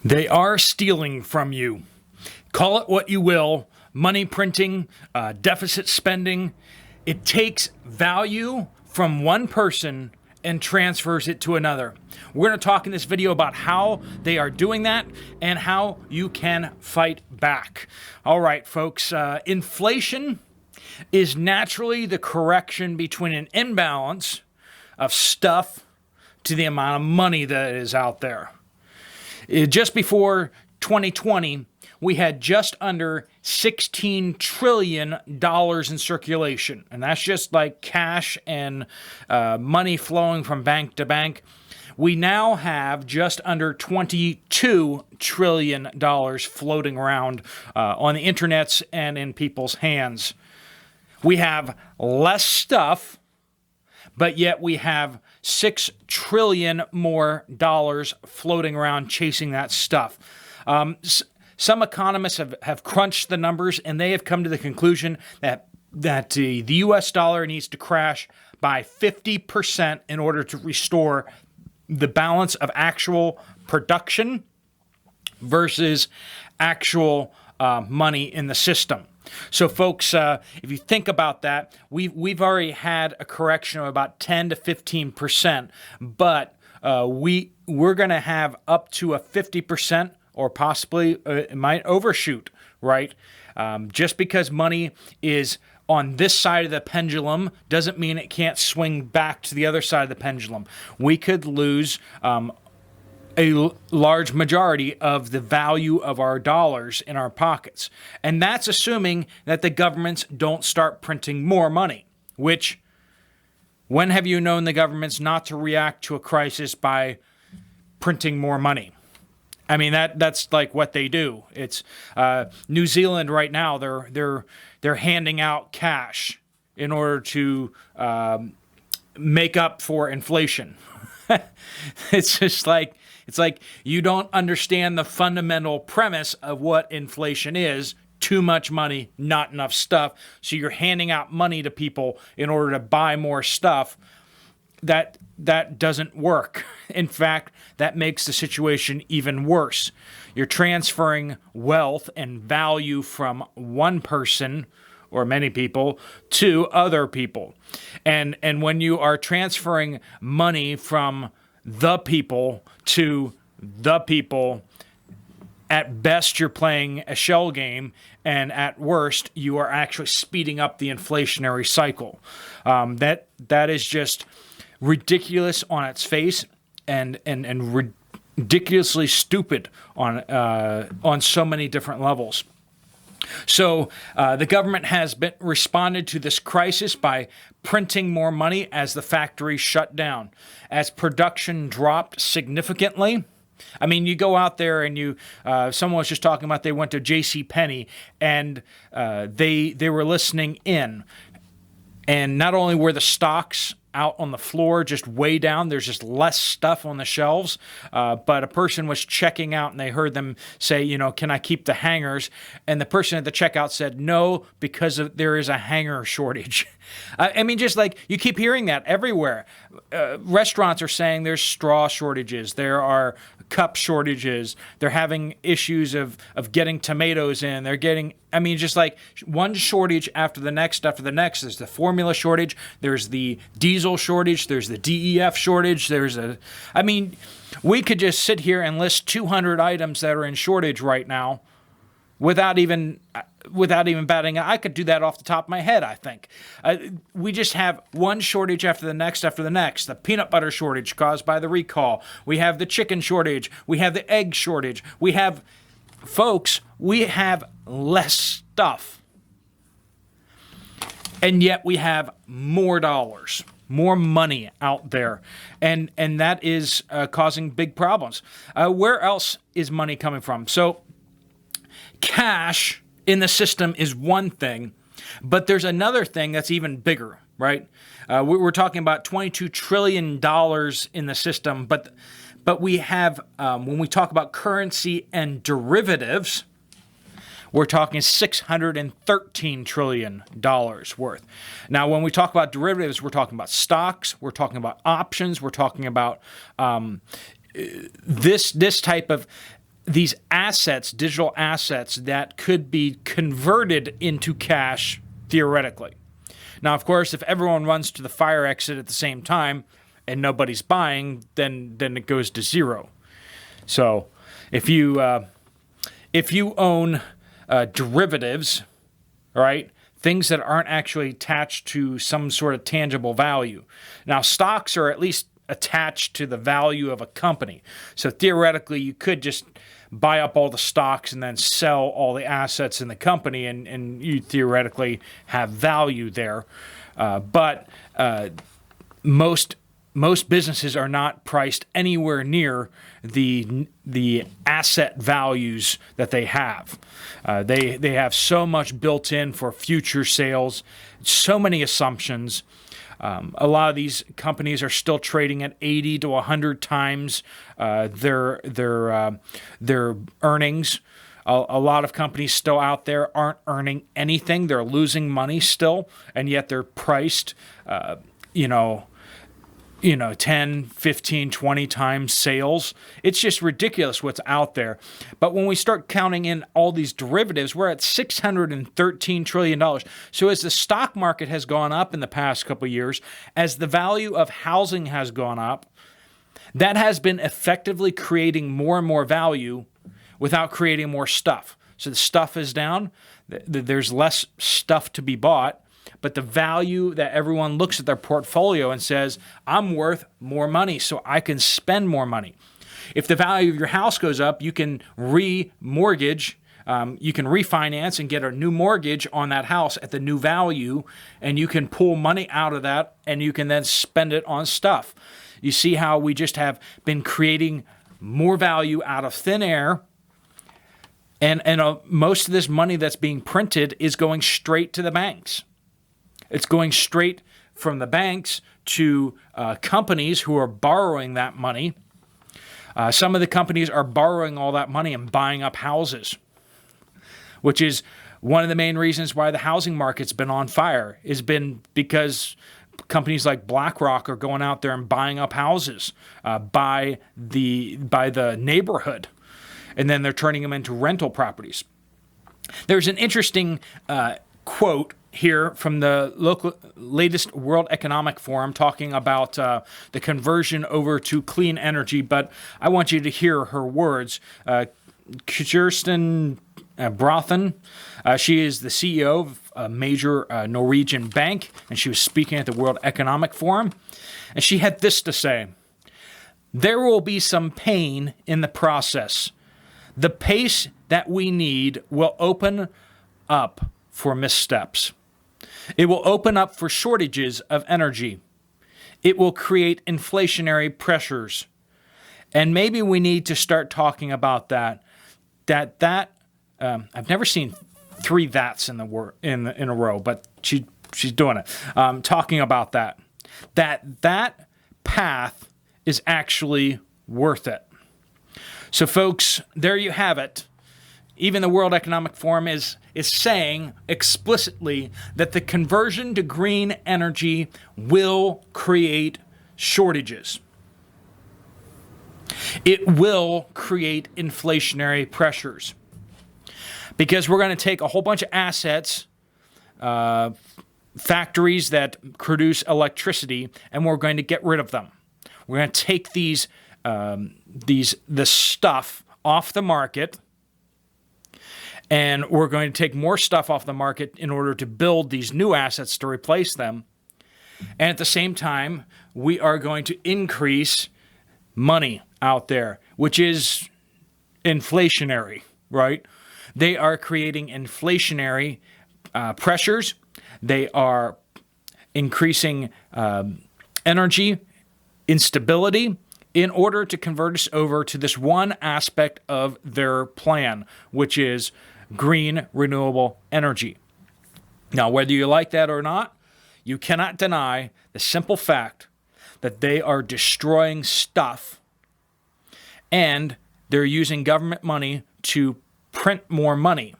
They are stealing from you. Call it what you will, money printing, deficit spending. It takes value from one person and transfers it to another. We're going to talk in this video about how they are doing that and how you can fight back. All right, folks, inflation is naturally the correction between an imbalance of stuff to the amount of money that is out there. Just before 2020, we had just under $16 trillion in circulation. And that's just like cash and money flowing from bank to bank. We now have just under $22 trillion floating around on the internets and in people's hands. We have less stuff, but yet we have $6 trillion more dollars floating around chasing that stuff. Some economists have crunched the numbers, and they have come to the conclusion that the U.S. dollar needs to crash by 50% in order to restore the balance of actual production versus actual money in the system. So, folks, if you think about that, we've already had a correction of about 10 to 15%, but we're going to have up to a 50%, or possibly it might overshoot, right? Just because money is on this side of the pendulum doesn't mean it can't swing back to the other side of the pendulum. We could lose a large majority of the value of our dollars in our pockets. And that's assuming that the governments don't start printing more money, which, when have you known the governments not to react to a crisis by printing more money? I mean, that's like what they do. It's New Zealand right now, they're handing out cash in order to make up for inflation. It's like you don't understand the fundamental premise of what inflation is. Too much money, not enough stuff. So you're handing out money to people in order to buy more stuff. That doesn't work. In fact, that makes the situation even worse. You're transferring wealth and value from one person or many people to other people. And when you are transferring money from the people to the people, at best you're playing a shell game, and at worst you are actually speeding up the inflationary cycle. That is just ridiculous on its face, and ridiculously stupid on so many different levels. So the government has responded to this crisis by printing more money as the factories shut down, as production dropped significantly. I mean, you go out there and someone was just talking about they went to JCPenney and they were listening in. And not only were the stocks out on the floor just way down, there's just less stuff on the shelves, but a person was checking out and they heard them say, can I keep the hangers? And the person at the checkout said no, because there is a hanger shortage. I mean, just like you keep hearing that everywhere. Restaurants are saying there's straw shortages, there are cup shortages, they're having issues of getting tomatoes in, they're getting, I mean, just like one shortage after the next. There's the formula shortage, there's the diesel shortage, there's the DEF shortage, I mean, we could just sit here and list 200 items that are in shortage right now without even batting. I could do that off the top of my head, I think. We just have one shortage after the next. The peanut butter shortage caused by the recall. We have the chicken shortage. We have the egg shortage. We have less stuff. And yet we have more dollars, more money out there. And that is causing big problems. Where else is money coming from? So cash in the system is one thing, but there's another thing that's even bigger, right? We're talking about $22 trillion in the system, but we have, when we talk about currency and derivatives, we're talking $613 trillion worth. Now, when we talk about derivatives, we're talking about stocks, we're talking about options, we're talking about this type of these assets, digital assets that could be converted into cash theoretically. Now, of course, if everyone runs to the fire exit at the same time and nobody's buying, then it goes to zero. So if you own derivatives, right, things that aren't actually attached to some sort of tangible value. Now, stocks are at least attached to the value of a company. So theoretically, you could just buy up all the stocks and then sell all the assets in the company, and you theoretically have value there. But most businesses are not priced anywhere near the asset values that they have. They have so much built in for future sales, so many assumptions. A lot of these companies are still trading at 80 to 100 times their earnings. A lot of companies still out there aren't earning anything. They're losing money still, and yet they're priced, 10, 15, 20 times sales. It's just ridiculous what's out there. But when we start counting in all these derivatives, we're at $613 trillion. So as the stock market has gone up in the past couple of years, as the value of housing has gone up, that has been effectively creating more and more value without creating more stuff. So the stuff is down. There's less stuff to be bought. But the value that everyone looks at their portfolio and says, I'm worth more money, so I can spend more money. If the value of your house goes up, you can remortgage, you can refinance and get a new mortgage on that house at the new value, and you can pull money out of that, and you can then spend it on stuff. You see how we just have been creating more value out of thin air, and most of this money that's being printed is going straight to the banks. It's going straight from the banks to companies who are borrowing that money. Some of the companies are borrowing all that money and buying up houses, which is one of the main reasons why the housing market's been on fire, has been because companies like BlackRock are going out there and buying up houses by the neighborhood, and then they're turning them into rental properties. There's an interesting quote here from the latest World Economic Forum talking about the conversion over to clean energy, but I want you to hear her words. Kirsten Brothen, she is the CEO of a major Norwegian bank, and she was speaking at the World Economic Forum, and she had this to say: "There will be some pain in the process. The pace that we need will open up for missteps. It will open up for shortages of energy. It will create inflationary pressures. And maybe we need to start talking about that. I've never seen three that's in a row, but she's doing it. Talking about that path is actually worth it." So, folks, there you have it. Even the World Economic Forum is saying explicitly that the conversion to green energy will create shortages. It will create inflationary pressures, because we're going to take a whole bunch of assets, factories that produce electricity, and we're going to get rid of them. We're going to take this stuff off the market, and we're going to take more stuff off the market in order to build these new assets to replace them. And at the same time, we are going to increase money out there, which is inflationary, right? They are creating inflationary pressures. They are increasing energy instability in order to convert us over to this one aspect of their plan, which is green renewable energy. Now, whether you like that or not, you cannot deny the simple fact that they are destroying stuff, and they're using government money to print more money.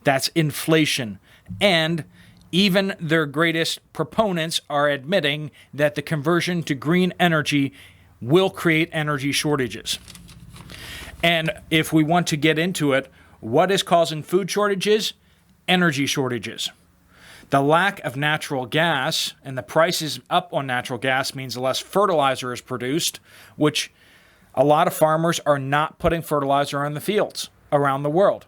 That's inflation. And even their greatest proponents are admitting that the conversion to green energy will create energy shortages. And if we want to get into it, what is causing food shortages? Energy shortages. The lack of natural gas and the prices up on natural gas means less fertilizer is produced, which a lot of farmers are not putting fertilizer on the fields around the world.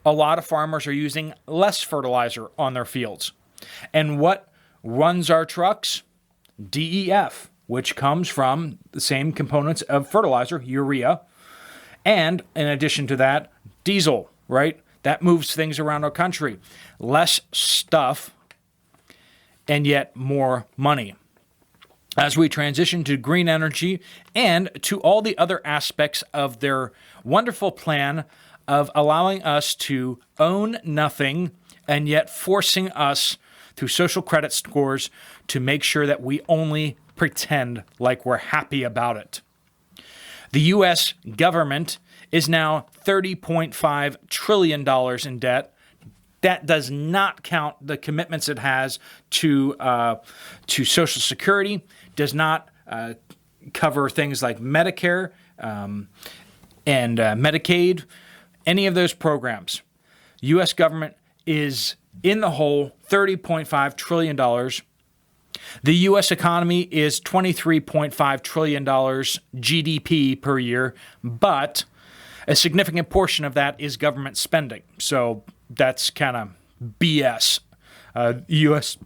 A lot of farmers are using less fertilizer on their fields. And what runs our trucks? DEF, which comes from the same components of fertilizer, urea, and in addition to that, diesel, right? That moves things around our country. Less stuff and yet more money. As we transition to green energy and to all the other aspects of their wonderful plan of allowing us to own nothing and yet forcing us through social credit scores to make sure that we only pretend like we're happy about it. The U.S. government is now $30.5 trillion in debt. That does not count the commitments it has to Social Security, does not cover things like Medicare and Medicaid, any of those programs. The U.S. government is in the hole, $30.5 trillion. The U.S. economy is $23.5 trillion GDP per year, but a significant portion of that is government spending. So that's kind of BS. U.S.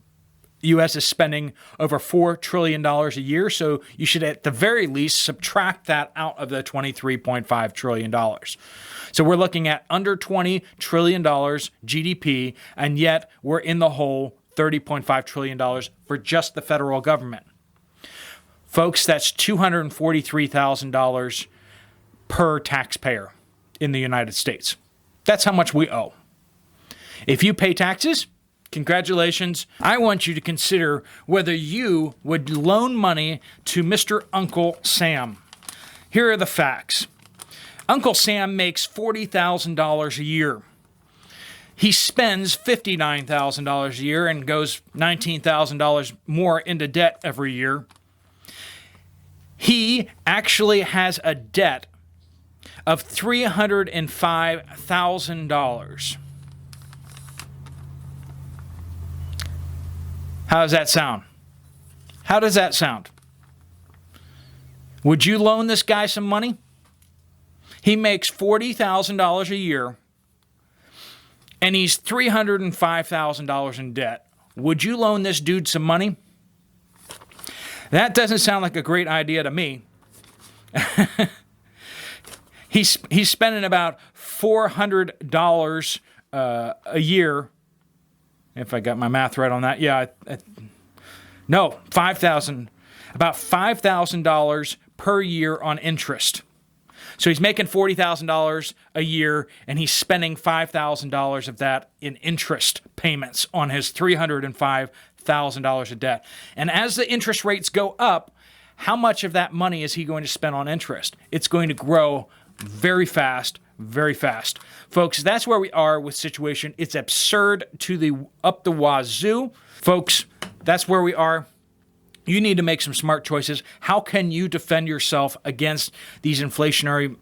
is spending over $4 trillion a year, so you should at the very least subtract that out of the $23.5 trillion. So we're looking at under $20 trillion GDP, and yet we're in the hole $30.5 trillion for just the federal government. Folks, that's $243,000 per taxpayer in the United States. That's how much we owe. If you pay taxes, congratulations. I want you to consider whether you would loan money to Mr. Uncle Sam. Here are the facts. Uncle Sam makes $40,000 a year. He spends $59,000 a year and goes $19,000 more into debt every year. He actually has a debt of $305,000. How does that sound? How does that sound? Would you loan this guy some money? He makes $40,000 a year, and he's $305,000 in debt. Would you loan this dude some money? That doesn't sound like a great idea to me. He's spending about $400 a year, if I got my math right on that. Yeah, no, $5,000, about $5,000 per year on interest. So he's making $40,000 a year, and he's spending $5,000 of that in interest payments on his $305,000 of debt. And as the interest rates go up, how much of that money is he going to spend on interest? It's going to grow very fast, very fast. Folks, that's where we are with situation. It's absurd to the up the wazoo. Folks, that's where we are. You need to make some smart choices. How can you defend yourself against these inflationary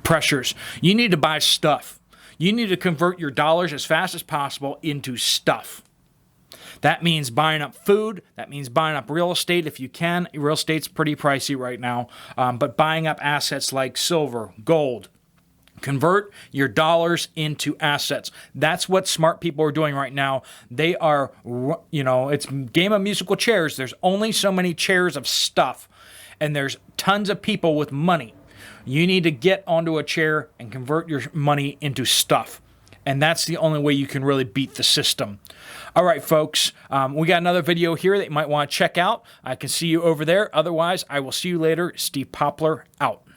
pressures? You need to buy stuff. You need to convert your dollars as fast as possible into stuff. That means buying up food. That means buying up real estate if you can. Real estate's pretty pricey right now, but buying up assets like silver, gold. Convert your dollars into assets. That's what smart people are doing right now. They are, it's a game of musical chairs. There's only so many chairs of stuff, and there's tons of people with money. You need to get onto a chair and convert your money into stuff. And that's the only way you can really beat the system. All right, folks, we got another video here that you might want to check out. I can see you over there. Otherwise, I will see you later. Steve Poplar, out.